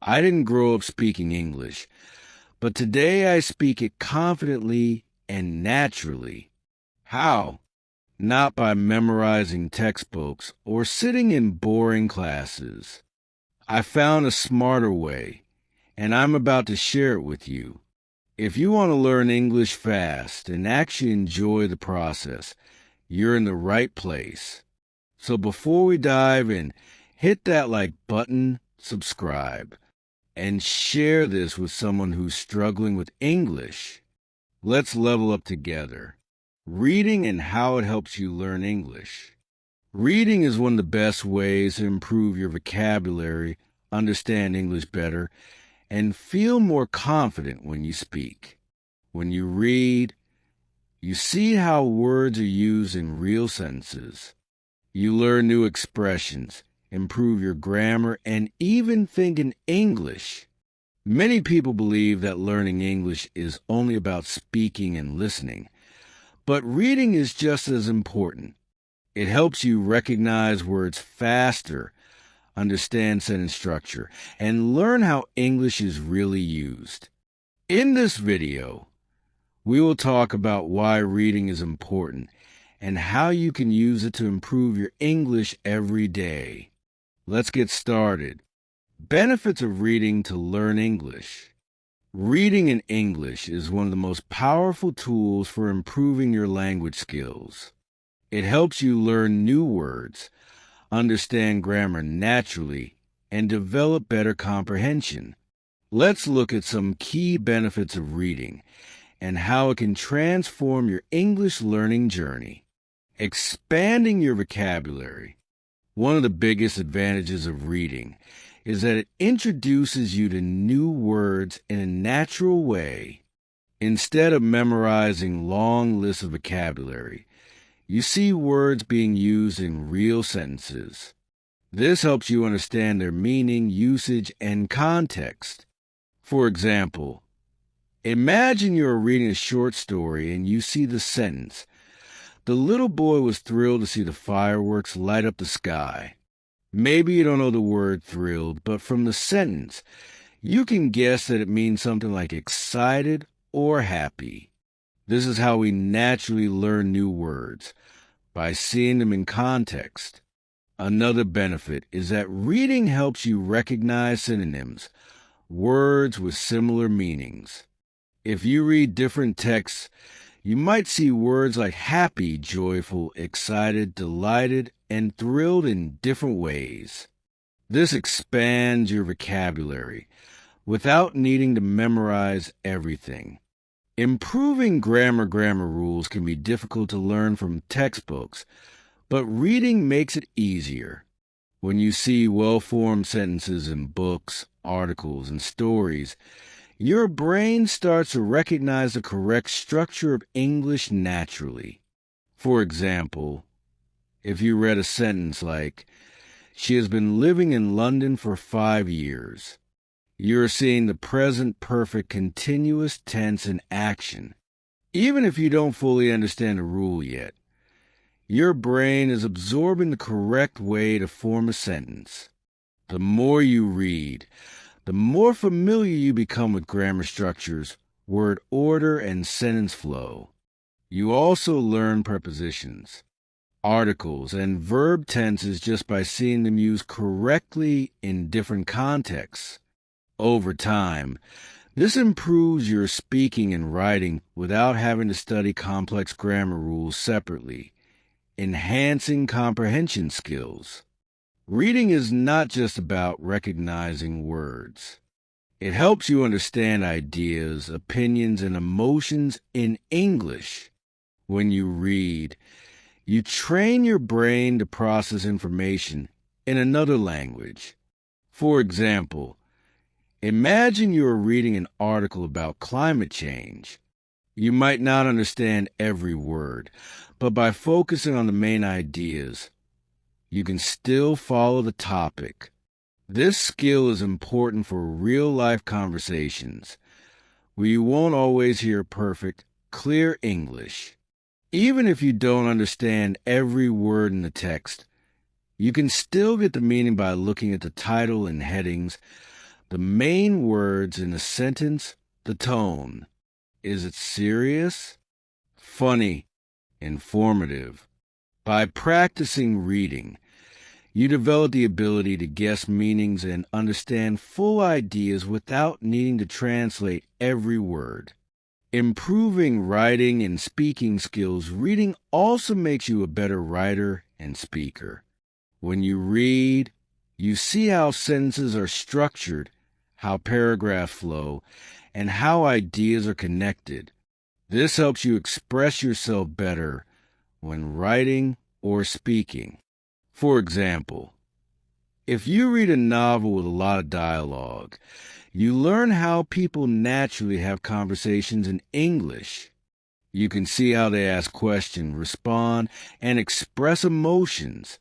I didn't grow up speaking English, but today I speak it confidently and naturally. How? Not by memorizing textbooks or sitting in boring classes. I found a smarter way, and I'm about to share it with you. If you want to learn English fast and actually enjoy the process, you're in the right place. So before we dive in, hit that like button, subscribe, and share this with someone who's struggling with English. Let's level up together. Reading and how it helps you learn English. Reading is one of the best ways to improve your vocabulary, understand English better, and feel more confident when you speak. When you read, you see how words are used in real sentences. You learn new expressions, improve your grammar, and even think in English. Many people believe that learning English is only about speaking and listening, but reading is just as important. It helps you recognize words faster, understand sentence structure, and learn how English is really used. In this video, we will talk about why reading is important and how you can use it to improve your English every day. Let's get started. Benefits of reading to learn English. Reading in English is one of the most powerful tools for improving your language skills. It helps you learn new words, understand grammar naturally, and develop better comprehension. Let's look at some key benefits of reading and how it can transform your English learning journey. Expanding your vocabulary. One of the biggest advantages of reading is that it introduces you to new words in a natural way. Instead of memorizing long lists of vocabulary, you see words being used in real sentences. This helps you understand their meaning, usage, and context. For example, imagine you are reading a short story and you see the sentence, "The little boy was thrilled to see the fireworks light up the sky." Maybe you don't know the word thrilled, but from the sentence, you can guess that it means something like excited or happy. This is how we naturally learn new words, by seeing them in context. Another benefit is that reading helps you recognize synonyms, words with similar meanings. If you read different texts, you might see words like happy, joyful, excited, delighted, and thrilled in different ways. This expands your vocabulary without needing to memorize everything. Improving grammar rules can be difficult to learn from textbooks, but reading makes it easier. When you see well-formed sentences in books, articles, and stories, your brain starts to recognize the correct structure of English naturally. For example, if you read a sentence like, "She has been living in London for 5 years," you're seeing the present perfect continuous tense in action. Even if you don't fully understand the rule yet, your brain is absorbing the correct way to form a sentence. The more you read, the more familiar you become with grammar structures, word order, and sentence flow. You also learn prepositions, articles, and verb tenses just by seeing them used correctly in different contexts. Over time, this improves your speaking and writing without having to study complex grammar rules separately, enhancing comprehension skills. Reading is not just about recognizing words. It helps you understand ideas, opinions, and emotions in English. When you read, you train your brain to process information in another language. For example, imagine you are reading an article about climate change. You might not understand every word, but by focusing on the main ideas, you can still follow the topic. This skill is important for real-life conversations, where you won't always hear perfect, clear English. Even if you don't understand every word in the text, you can still get the meaning by looking at the title and headings, the main words in a sentence, the tone. Is it serious, funny, informative? By practicing reading, you develop the ability to guess meanings and understand full ideas without needing to translate every word. Improving writing and speaking skills, reading also makes you a better writer and speaker. When you read, you see how sentences are structured, how paragraphs flow, and how ideas are connected. This helps you express yourself better when writing or speaking. For example, if you read a novel with a lot of dialogue, you learn how people naturally have conversations in English. You can see how they ask questions, respond, and express emotions.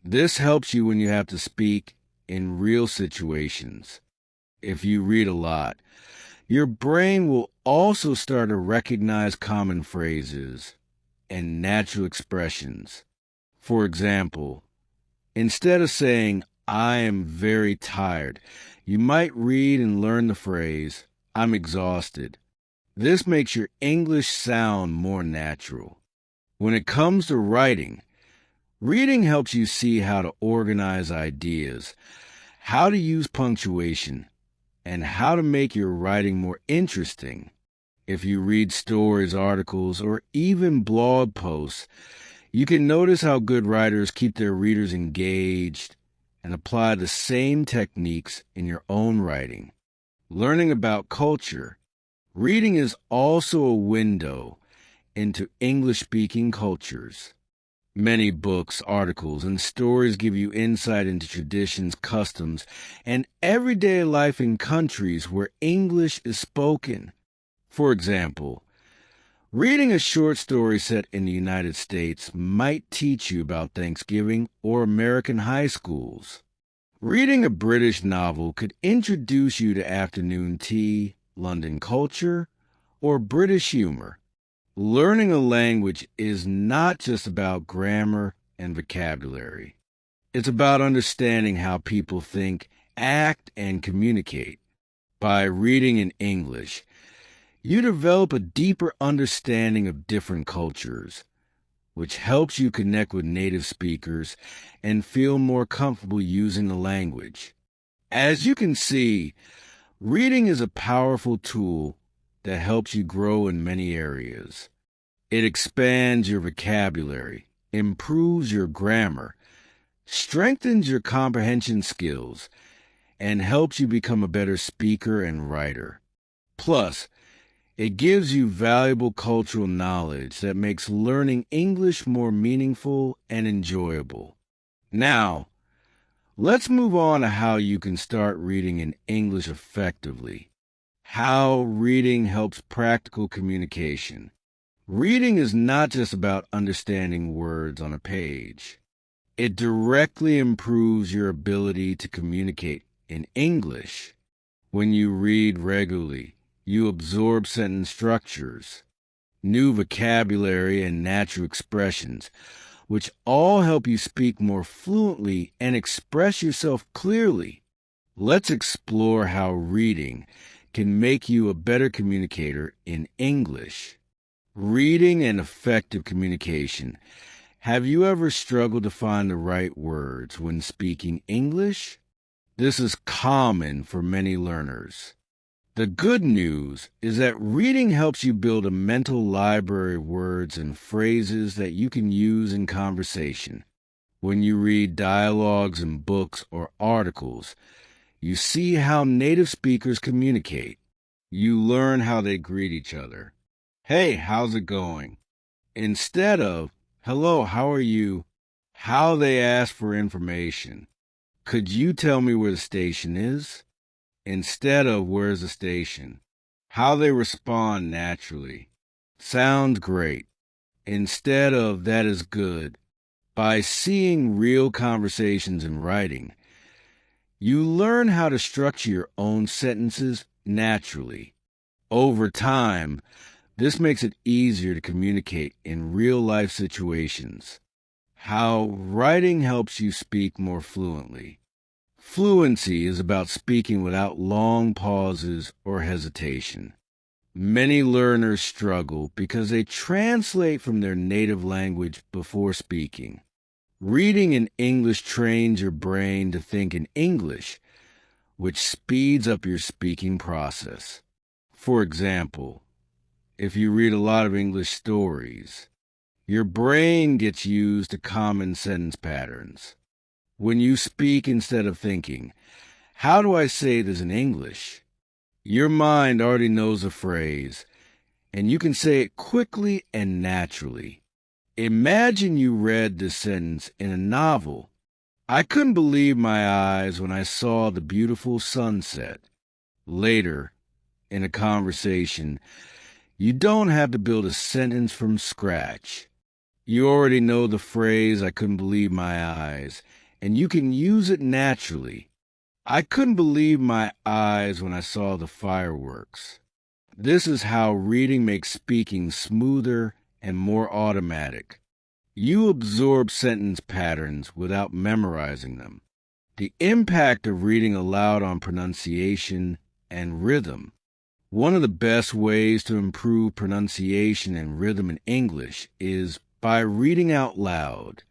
This helps you when you have to speak in real situations. If you read a lot, your brain will also start to recognize common phrases and natural expressions. For example, instead of saying, "I am very tired," you might read and learn the phrase, "I'm exhausted." This makes your English sound more natural. When it comes to writing, reading helps you see how to organize ideas, how to use punctuation, and how to make your writing more interesting. If you read stories, articles, or even blog posts, you can notice how good writers keep their readers engaged and apply the same techniques in your own writing. Learning about culture, reading is also a window into English-speaking cultures. Many books, articles, and stories give you insight into traditions, customs, and everyday life in countries where English is spoken. For example, reading a short story set in the United States might teach you about Thanksgiving or American high schools. Reading a British novel could introduce you to afternoon tea, London culture, or British humor. Learning a language is not just about grammar and vocabulary. It's about understanding how people think, act, and communicate. By reading in English, you develop a deeper understanding of different cultures, which helps you connect with native speakers and feel more comfortable using the language. As you can see, reading is a powerful tool that helps you grow in many areas. It expands your vocabulary, improves your grammar, strengthens your comprehension skills, and helps you become a better speaker and writer. Plus, it gives you valuable cultural knowledge that makes learning English more meaningful and enjoyable. Now, let's move on to how you can start reading in English effectively. How reading helps practical communication. Reading is not just about understanding words on a page. It directly improves your ability to communicate in English. When you read regularly, you absorb sentence structures, new vocabulary, and natural expressions, which all help you speak more fluently and express yourself clearly. Let's explore how reading can make you a better communicator in English. Reading and effective communication. Have you ever struggled to find the right words when speaking English? This is common for many learners. The good news is that reading helps you build a mental library of words and phrases that you can use in conversation. When you read dialogues in books or articles, you see how native speakers communicate. You learn how they greet each other. "Hey, how's it going?" Instead of, "Hello, how are you?" How they ask for information. "Could you tell me where the station is?" Instead of, "Where's the station?" How they respond naturally. "Sounds great." Instead of, "That is good." By seeing real conversations in writing, you learn how to structure your own sentences naturally. Over time, this makes it easier to communicate in real-life situations. How writing helps you speak more fluently. Fluency is about speaking without long pauses or hesitation. Many learners struggle because they translate from their native language before speaking. Reading in English trains your brain to think in English, which speeds up your speaking process. For example, if you read a lot of English stories, your brain gets used to common sentence patterns. When you speak instead of thinking, how do I say this in English? Your mind already knows a phrase, and you can say it quickly and naturally. Imagine you read this sentence in a novel. I couldn't believe my eyes when I saw the beautiful sunset. Later, in a conversation, you don't have to build a sentence from scratch. You already know the phrase, I couldn't believe my eyes, and you can use it naturally. I couldn't believe my eyes when I saw the fireworks. This is how reading makes speaking smoother and more automatic. You absorb sentence patterns without memorizing them. The impact of reading aloud on pronunciation and rhythm. One of the best ways to improve pronunciation and rhythm in English is by reading out loud.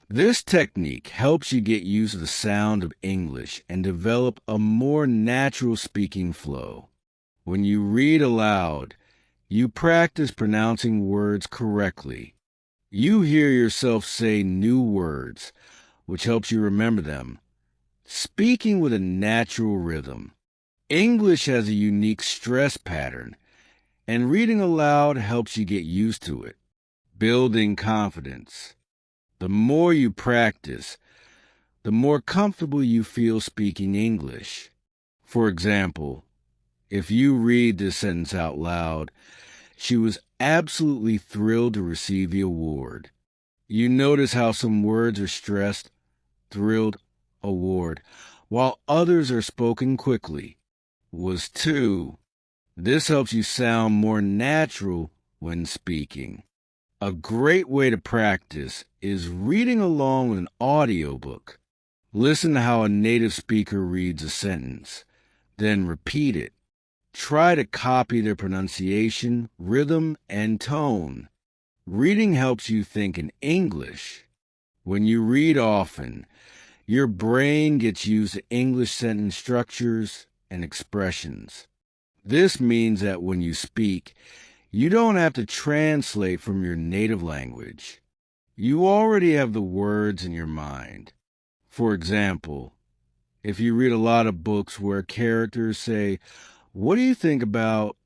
This technique helps you get used to the sound of English and develop a more natural speaking flow. When you read aloud, you practice pronouncing words correctly. You hear yourself say new words, which helps you remember them. Speaking with a natural rhythm. English has a unique stress pattern, and reading aloud helps you get used to it. Building confidence. The more you practice, the more comfortable you feel speaking English. For example, if you read this sentence out loud, she was absolutely thrilled to receive the award. You notice how some words are stressed, thrilled, award, while others are spoken quickly. Was too. This helps you sound more natural when speaking. A great way to practice is reading along with an audiobook. Listen to how a native speaker reads a sentence, then repeat it. Try to copy their pronunciation, rhythm, and tone. Reading helps you think in English. When you read often, your brain gets used to English sentence structures and expressions. This means that when you speak, you don't have to translate from your native language. You already have the words in your mind. For example, if you read a lot of books where characters say, "What do you think about?"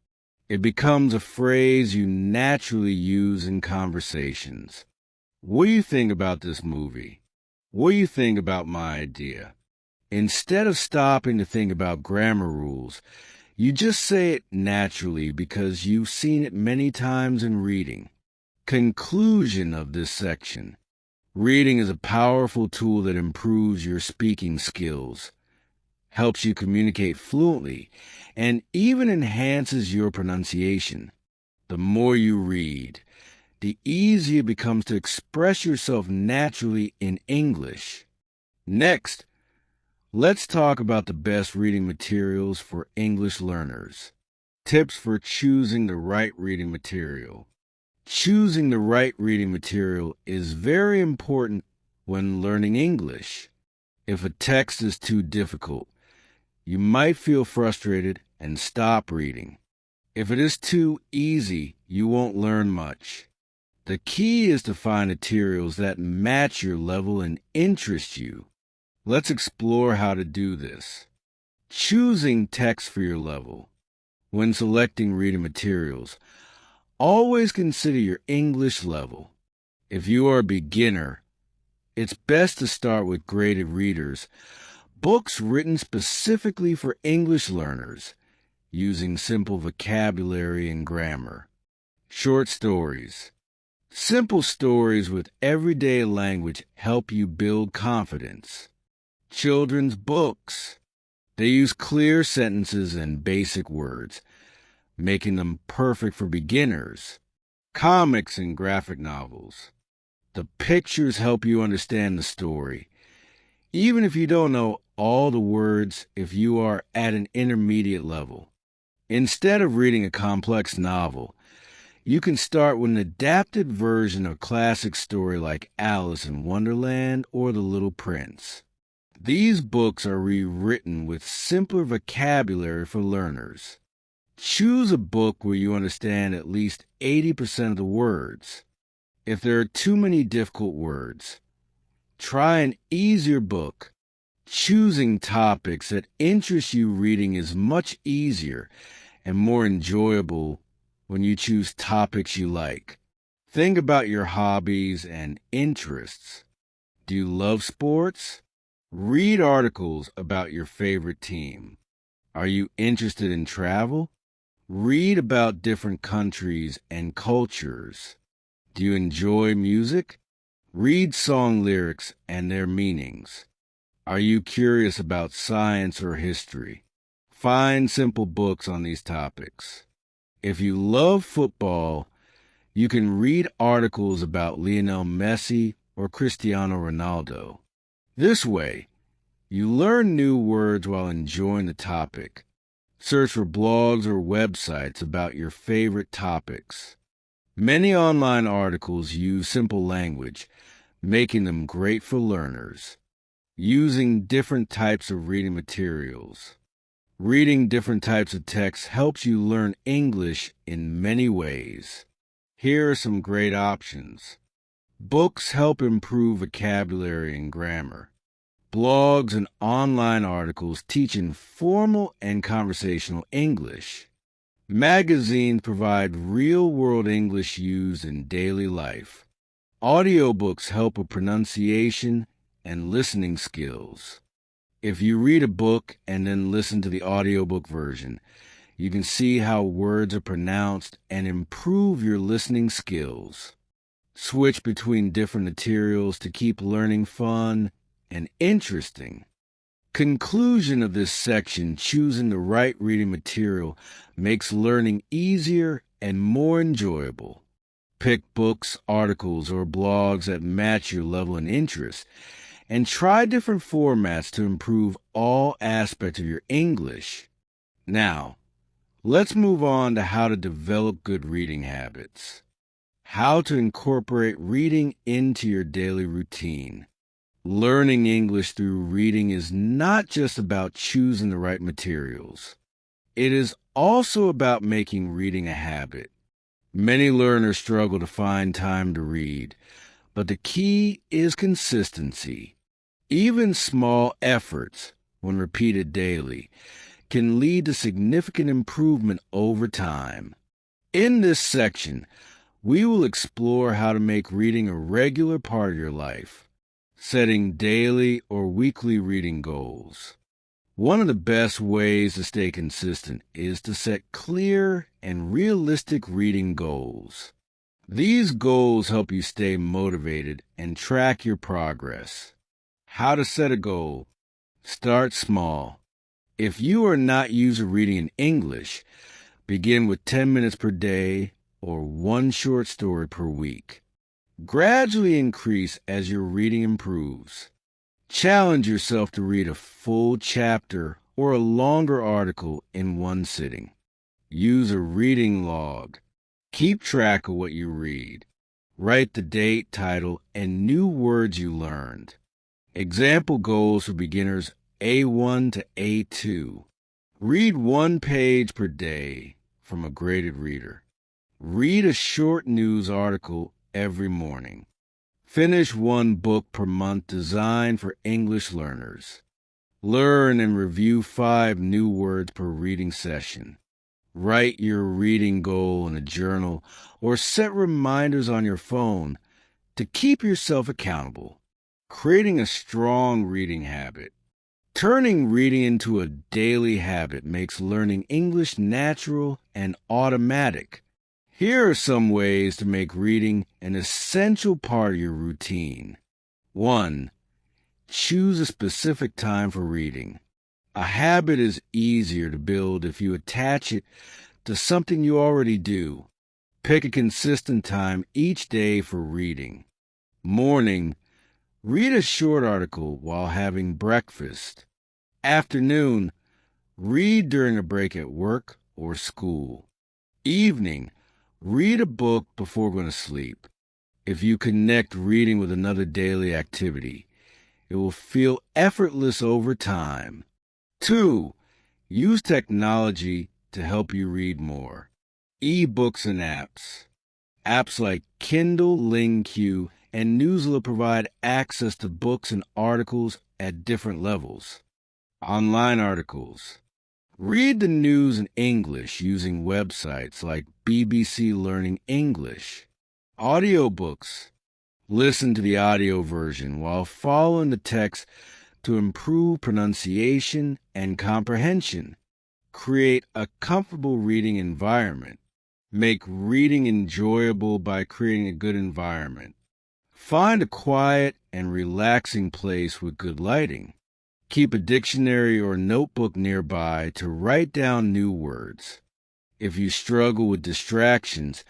it becomes a phrase you naturally use in conversations. What do you think about this movie? What do you think about my idea? Instead of stopping to think about grammar rules, you just say it naturally because you've seen it many times in reading. Conclusion of this section. Reading is a powerful tool that improves your speaking skills, helps you communicate fluently, and even enhances your pronunciation. The more you read, the easier it becomes to express yourself naturally in English. Next, let's talk about the best reading materials for English learners. Tips for choosing the right reading material. Choosing the right reading material is very important when learning English. If a text is too difficult, you might feel frustrated and stop reading. If it is too easy, you won't learn much. The key is to find materials that match your level and interest you. Let's explore how to do this. Choosing text for your level. When selecting reading materials, always consider your English level. If you are a beginner, it's best to start with graded readers, books written specifically for English learners, using simple vocabulary and grammar. Short stories. Simple stories with everyday language help you build confidence. Children's books. They use clear sentences and basic words, making them perfect for beginners. Comics and graphic novels. The pictures help you understand the story, even if you don't know all the words if you are at an intermediate level. Instead of reading a complex novel, you can start with an adapted version of a classic story like Alice in Wonderland or The Little Prince. These books are rewritten with simpler vocabulary for learners. Choose a book where you understand at least 80% of the words. If there are too many difficult words, try an easier book. Choosing topics that interest you reading is much easier and more enjoyable when you choose topics you like. Think about your hobbies and interests. Do you love sports? Read articles about your favorite team. Are you interested in travel? Read about different countries and cultures. Do you enjoy music? Read song lyrics and their meanings. Are you curious about science or history? Find simple books on these topics. If you love football, you can read articles about Lionel Messi or Cristiano Ronaldo. This way, you learn new words while enjoying the topic. Search for blogs or websites about your favorite topics. Many online articles use simple language, making them great for learners. Using different types of reading materials. Reading different types of text helps you learn English in many ways. Here are some great options. Books help improve vocabulary and grammar. Blogs and online articles teach informal and conversational English. Magazines provide real-world English used in daily life. Audiobooks help with pronunciation and listening skills. If you read a book and then listen to the audiobook version, you can see how words are pronounced and improve your listening skills. Switch between different materials to keep learning fun and interesting. Conclusion of this section: choosing the right reading material makes learning easier and more enjoyable. Pick books, articles, or blogs that match your level and interest, and try different formats to improve all aspects of your English. Now, let's move on to how to develop good reading habits. How to incorporate reading into your daily routine. Learning English through reading is not just about choosing the right materials. It is also about making reading a habit. Many learners struggle to find time to read, but the key is consistency. Even small efforts, when repeated daily, can lead to significant improvement over time. In this section, we will explore how to make reading a regular part of your life, setting daily or weekly reading goals. One of the best ways to stay consistent is to set clear and realistic reading goals. These goals help you stay motivated and track your progress. How to set a goal. Start small. If you are not used to reading in English, begin with 10 minutes per day or one short story per week. Gradually increase as your reading improves. Challenge yourself to read a full chapter or a longer article in one sitting. Use a reading log. Keep track of what you read. Write the date, title, and new words you learned. Example goals for beginners: A1 to A2. Read one page per day from a graded reader. Read a short news article every morning. Finish one book per month designed for English learners. Learn and review 5 new words per reading session. Write your reading goal in a journal or set reminders on your phone to keep yourself accountable. Creating a strong reading habit. Turning reading into a daily habit makes learning English natural and automatic. Here are some ways to make reading an essential part of your routine. 1. Choose a specific time for reading. A habit is easier to build if you attach it to something you already do. Pick a consistent time each day for reading. Morning. Read a short article while having breakfast. Afternoon, read during a break at work or school. Evening, read a book before going to sleep. If you connect reading with another daily activity, it will feel effortless over time. 2. Use technology to help you read more. E-books and apps. Apps like Kindle, LingQ, and Newslet provide access to books and articles at different levels. Online articles. Read the news in English using websites like BBC Learning English. Audiobooks. Listen to the audio version while following the text to improve pronunciation and comprehension. Create a comfortable reading environment. Make reading enjoyable by creating a good environment. Find a quiet and relaxing place with good lighting. Keep a dictionary or notebook nearby to write down new words. If you struggle with distractions,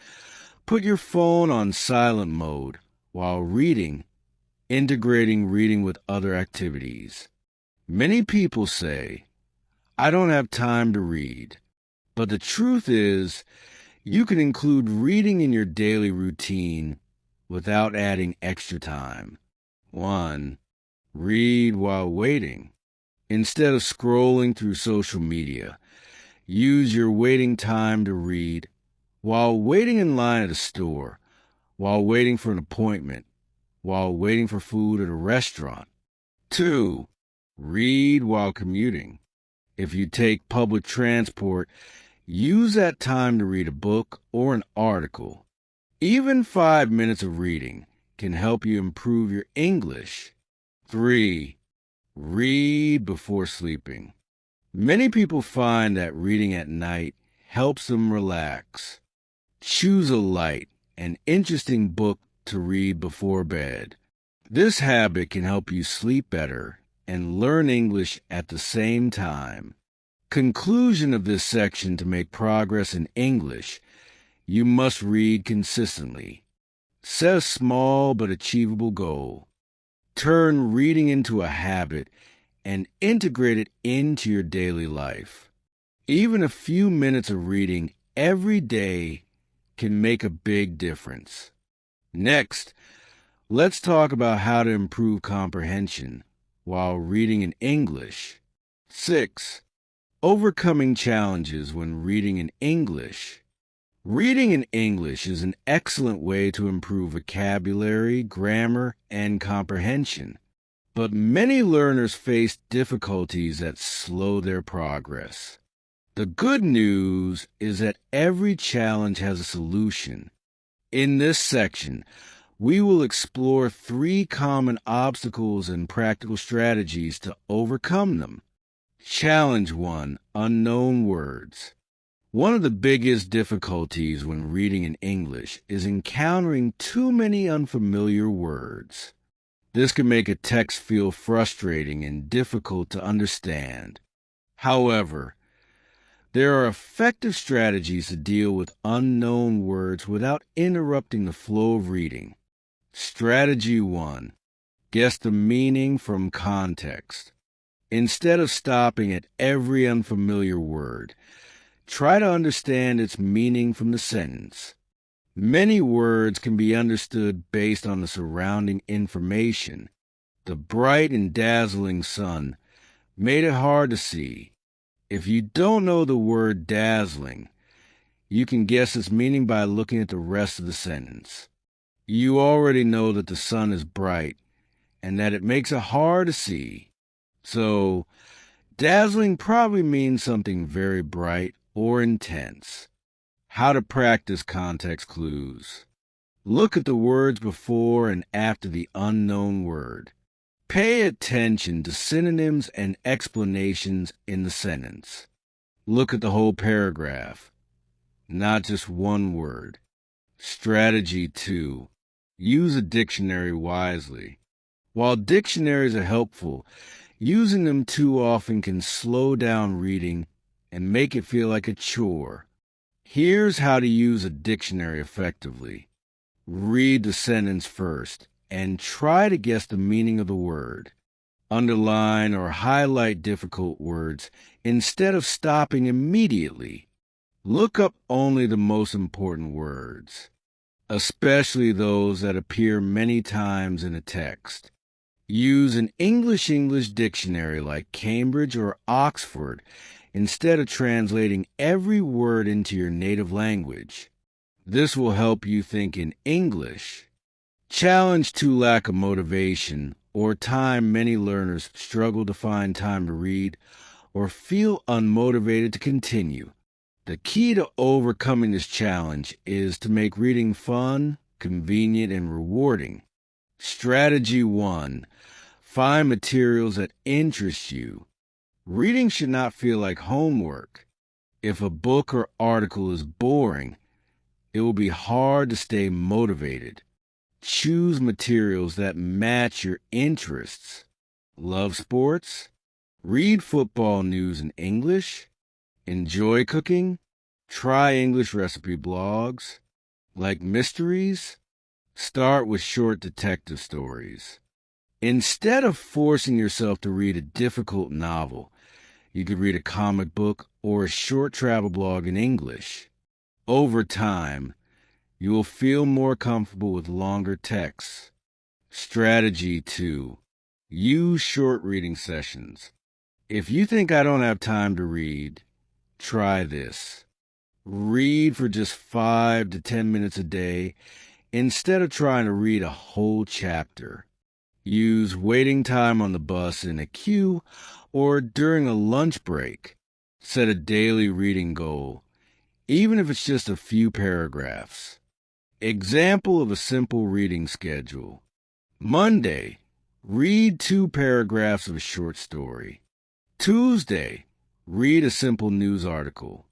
put your phone on silent mode while reading, integrating reading with other activities. Many people say, "I don't have time to read." But the truth is, you can include reading in your daily routine without adding extra time. 1. Read while waiting. Instead of scrolling through social media, use your waiting time to read while waiting in line at a store, while waiting for an appointment, while waiting for food at a restaurant. 2. Read while commuting. If you take public transport, use that time to read a book or an article. Even 5 minutes of reading can help you improve your English. 3. Read before sleeping. Many people find that reading at night helps them relax. Choose a light and interesting book to read before bed. This habit can help you sleep better and learn English at the same time. Conclusion of this section: to make progress in English, you must read consistently. Set a small but achievable goal. Turn reading into a habit and integrate it into your daily life. Even a few minutes of reading every day can make a big difference. Next, let's talk about how to improve comprehension while reading in English. 6. Overcoming challenges when reading in English. Reading in English is an excellent way to improve vocabulary, grammar, and comprehension. But many learners face difficulties that slow their progress. The good news is that every challenge has a solution. In this section, we will explore 3 common obstacles and practical strategies to overcome them. Challenge 1: Unknown words. One of the biggest difficulties when reading in English is encountering too many unfamiliar words. This can make a text feel frustrating and difficult to understand. However, there are effective strategies to deal with unknown words without interrupting the flow of reading. Strategy 1: Guess the meaning from context. Instead of stopping at every unfamiliar word, try to understand its meaning from the sentence. Many words can be understood based on the surrounding information. The bright and dazzling sun made it hard to see. If you don't know the word dazzling, you can guess its meaning by looking at the rest of the sentence. You already know that the sun is bright and that it makes it hard to see. So, dazzling probably means something very bright or intense. How to practice context clues. Look at the words before and after the unknown word. Pay attention to synonyms and explanations in the sentence. Look at the whole paragraph, not just one word. Strategy 2: Use a dictionary wisely. While dictionaries are helpful, using them too often can slow down reading and make it feel like a chore. Here's how to use a dictionary effectively. Read the sentence first and try to guess the meaning of the word. Underline or highlight difficult words instead of stopping immediately. Look up only the most important words, especially those that appear many times in a text. Use an English dictionary like Cambridge or Oxford instead of translating every word into your native language. This will help you think in English. Challenge to lack of motivation or time. Many learners struggle to find time to read or feel unmotivated to continue. The key to overcoming this challenge is to make reading fun, convenient, and rewarding. Strategy 1. Find materials that interest you. Reading should not feel like homework. If a book or article is boring, it will be hard to stay motivated. Choose materials that match your interests. Love sports? Read football news in English. Enjoy cooking? Try English recipe blogs. Like mysteries? Start with short detective stories. Instead of forcing yourself to read a difficult novel, you could read a comic book or a short travel blog in English. Over time, you will feel more comfortable with longer texts. Strategy 2. Use short reading sessions. If you think I don't have time to read, try this. Read for just 5 to 10 minutes a day instead of trying to read a whole chapter. Use waiting time on the bus, in a queue, or during a lunch break. Set a daily reading goal, even if it's just a few paragraphs. Example of a simple reading schedule. Monday, read 2 paragraphs of a short story. Tuesday, read a simple news article.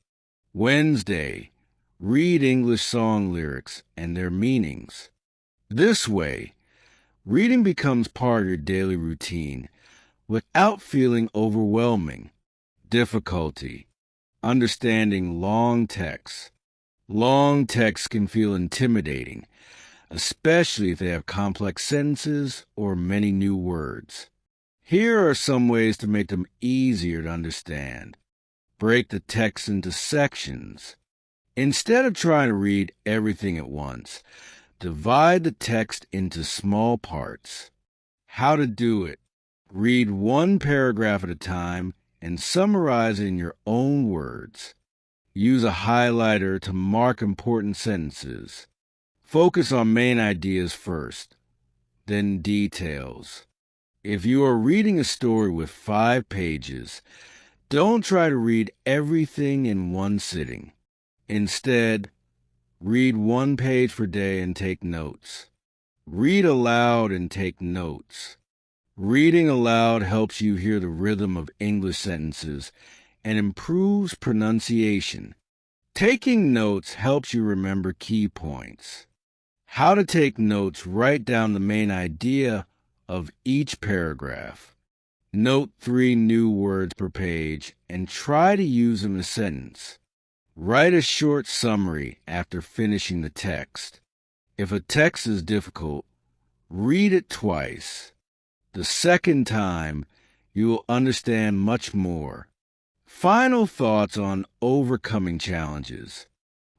Wednesday, read English song lyrics and their meanings. This way, reading becomes part of your daily routine without feeling overwhelming. Difficulty. Understanding long texts. Long texts can feel intimidating, especially if they have complex sentences or many new words. Here are some ways to make them easier to understand. Break the text into sections. Instead of trying to read everything at once, divide the text into small parts. How to do it. Read 1 paragraph at a time and summarize it in your own words. Use a highlighter to mark important sentences. Focus on main ideas first, then details. If you are reading a story with 5 pages, don't try to read everything in one sitting. Instead, read 1 page per day and take notes. Read aloud and take notes. Reading aloud helps you hear the rhythm of English sentences and improves pronunciation. Taking notes helps you remember key points. How to take notes. Write down the main idea of each paragraph. Note 3 new words per page and try to use them in a sentence. Write a short summary after finishing the text. If a text is difficult, read it twice. The second time, you will understand much more. Final thoughts on overcoming challenges.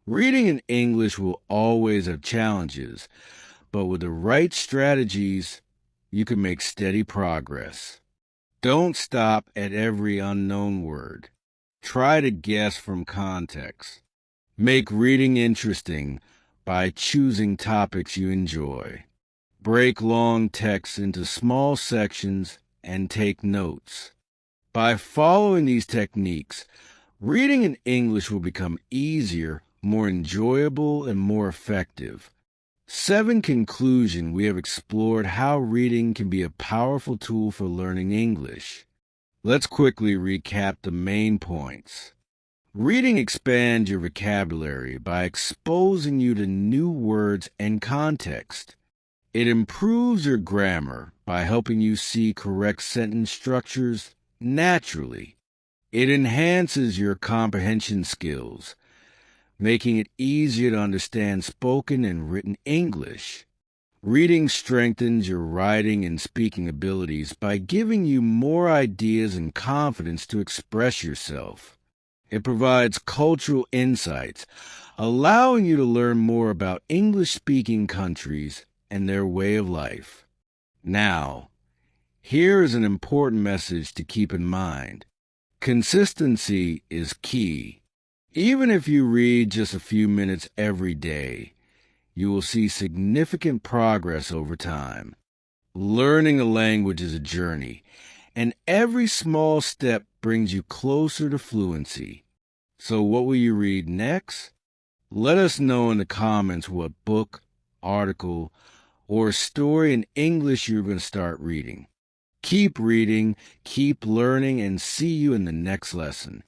Reading in English will always have challenges, but with the right strategies, you can make steady progress. Don't stop at every unknown word. Try to guess from context. Make reading interesting by choosing topics you enjoy. Break long texts into small sections and take notes. By following these techniques, reading in English will become easier, more enjoyable, and more effective. 7 conclusion. We have explored how reading can be a powerful tool for learning English. Let's quickly recap the main points. Reading expands your vocabulary by exposing you to new words and context. It improves your grammar by helping you see correct sentence structures naturally. It enhances your comprehension skills, making it easier to understand spoken and written English. Reading strengthens your writing and speaking abilities by giving you more ideas and confidence to express yourself. It provides cultural insights, allowing you to learn more about English-speaking countries and their way of life. Now, here is an important message to keep in mind. Consistency is key. Even if you read just a few minutes every day, you will see significant progress over time. Learning a language is a journey, and every small step brings you closer to fluency. So what will you read next? Let us know in the comments what book, article, or story in English you're going to start reading. Keep reading, keep learning, and see you in the next lesson.